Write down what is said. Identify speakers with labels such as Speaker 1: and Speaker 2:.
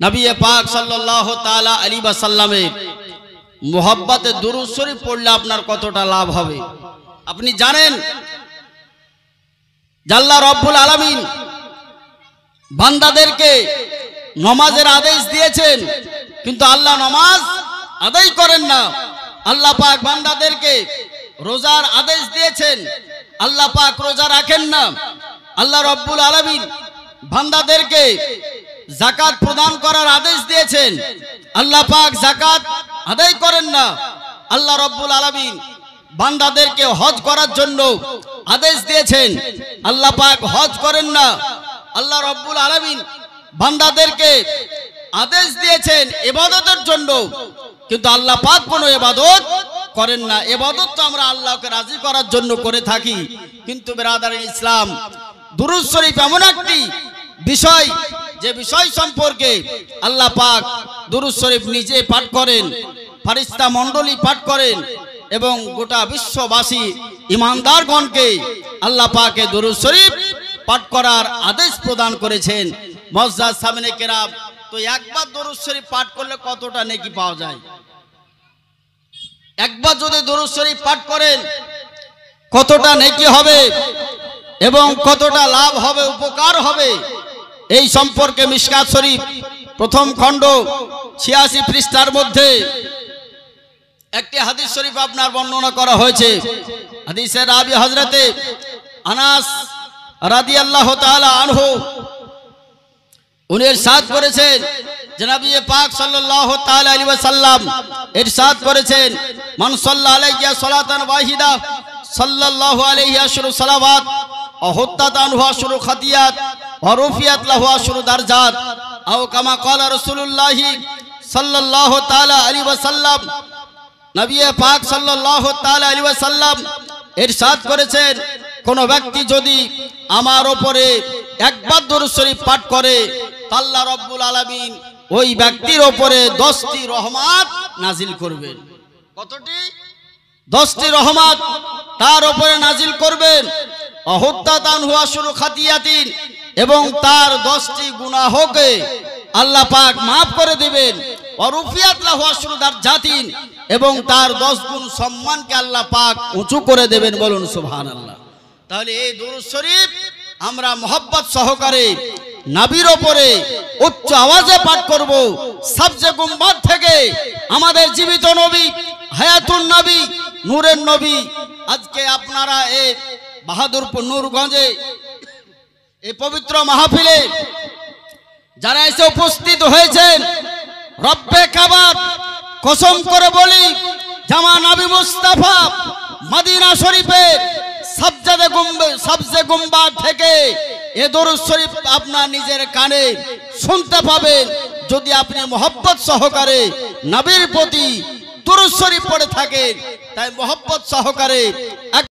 Speaker 1: নবী পাক সাল্লাল্লাহু তাআলা আলাইহি ওয়াসাল্লামের মুহাব্বতে দুরূদ শরীফ পড়লে আপনার কতটা লাভ হবে আপনি জানেন। আল্লাহ রব্বুল আলামিন বান্দাদেরকে নামাজের আদেশ দিয়েছেন, কিন্তু আল্লাহ নামাজ আদায় করেন না। আল্লাহ পাক বান্দাদেরকে রোজার আদেশ দিয়েছেন, আল্লাহ পাক রোজা রাখেন না। আল্লাহ রব্বুল আলামিন বান্দাদেরকে যাকাত প্রদান করার আদেশ দিয়েছেন, আল্লাহ পাক যাকাত আদায় করেন না। আল্লাহ রব্বুল আলামিন বান্দাদেরকে হজ করার জন্য আদেশ দিয়েছেন, আল্লাহ পাক হজ করেন না। আল্লাহ রব্বুল আলামিন বান্দাদেরকে আদেশ দিয়েছেন ইবাদতের জন্য, কিন্তু আল্লাহ পাক কোনো ইবাদত করেন না। ইবাদত তো আমরা আল্লাহকে রাজি করার জন্য করে থাকি, কিন্তু বিরাদারিন ইসলাম দুরূদ শরীফ এমন একটি বিষয় যে বিষয় সম্পর্কে আল্লাহ পাক দুরূদ শরীফ নিজে পাঠ করেন, ফেরেশতা মণ্ডলী পাঠ করেন এবং গোটা বিশ্ববাসী ইমানদারগণকে আল্লাহ পাকে দুরূদ শরীফ পাঠ করার আদেশ প্রদান করেছেন। মুআজ্জাজ সামিনে কেরাম, তো একবার দুরূদ শরীফ পাঠ করলে কতটা নেকি পাওয়া যায়? একবার যদি দুরূদ শরীফ পাঠ করেন কতটা নেকি হবে এবং কতটা লাভ হবে, উপকার হবে, এই সম্পর্কে মিশকাত শরীফ প্রথম খণ্ড 86 পৃষ্ঠার মধ্যে একটি হাদিস শরীফ আপনার বর্ণনা করা হয়েছে। হাদিসের রাবি হযরতে আনাস রাদিয়াল্লাহু তাআলা আনহু উনি ইরশাদ করেছেন, জনাব পাক সাল্লাল্লাহু তাআলা আলাইহি ওয়াসাল্লাম ইরশাদ করেছেন, মান সাল্লা আলাইহি সালাতান ওয়াহিদা সাল্লাল্লাহু আলাইহি আশরু সালাওয়াত ওয়া হুত্তাত আনহু আশরু খাতিয়াত ওয়া রুফিয়াত লাহু আশরু দারজাত আও কামা ক্বালা রাসূলুল্লাহ সাল্লাল্লাহু তাআলা আলাইহি ওয়াসাল্লাম। নবী পাক সাল্লাল্লাহু তাআলা আলাইহি ওয়াসাল্লাম ইরশাদ করেছেন, কোন ব্যক্তি যদি আমার উপরে একবার দুরূদ শরীফ পাঠ করে আল্লাহ রব্বুল আলামিন ওই ব্যক্তির উপরে 10টি রহমত নাজিল করবেন। কতটি? 10টি রহমত তার উপরে নাজিল করবেন। অহুত্তাত আনহু আশরু খাতিয়াতিন, এবং তার 10টি গুনাহকে আল্লাহ পাক maaf করে দিবেন। ওয়ারুফিয়াত লাহু আশরু দারজাতিন, এবং তার 10 গুণ সম্মানকে আল্লাহ পাক উঁচু করে দেবেন। বলুন সুবহানাল্লাহ। তাহলে এই দুরূদ শরীফ আমরা মুহাব্বত সহকারে নবীর উপরে উচ্চ আওয়াজে পাঠ করব। সবচেয়ে গুম্বাদ থেকে আমাদের জীবিত নবী, হায়াতুন নবী, নূরের নবী, আজকে আপনারা এই বাহাদুরপুর নূরগঞ্জে এই পবিত্র মাহফিলে যারা এসে উপস্থিত হয়েছেন, রব্বে কাবার কসম করে বলি, জামা নবী মুস্তাফা মদিনা শরীফের সবচেয়ে গুম্বাদ থেকে এ দুরূদ শরীফ আপনার নিজের কানে শুনতে পাবেন যদি আপনি মুহাব্বত সহকারে নবীর প্রতি দুরূদ শরীফ পড়ে থাকেন। তাই মুহাব্বত সহকারে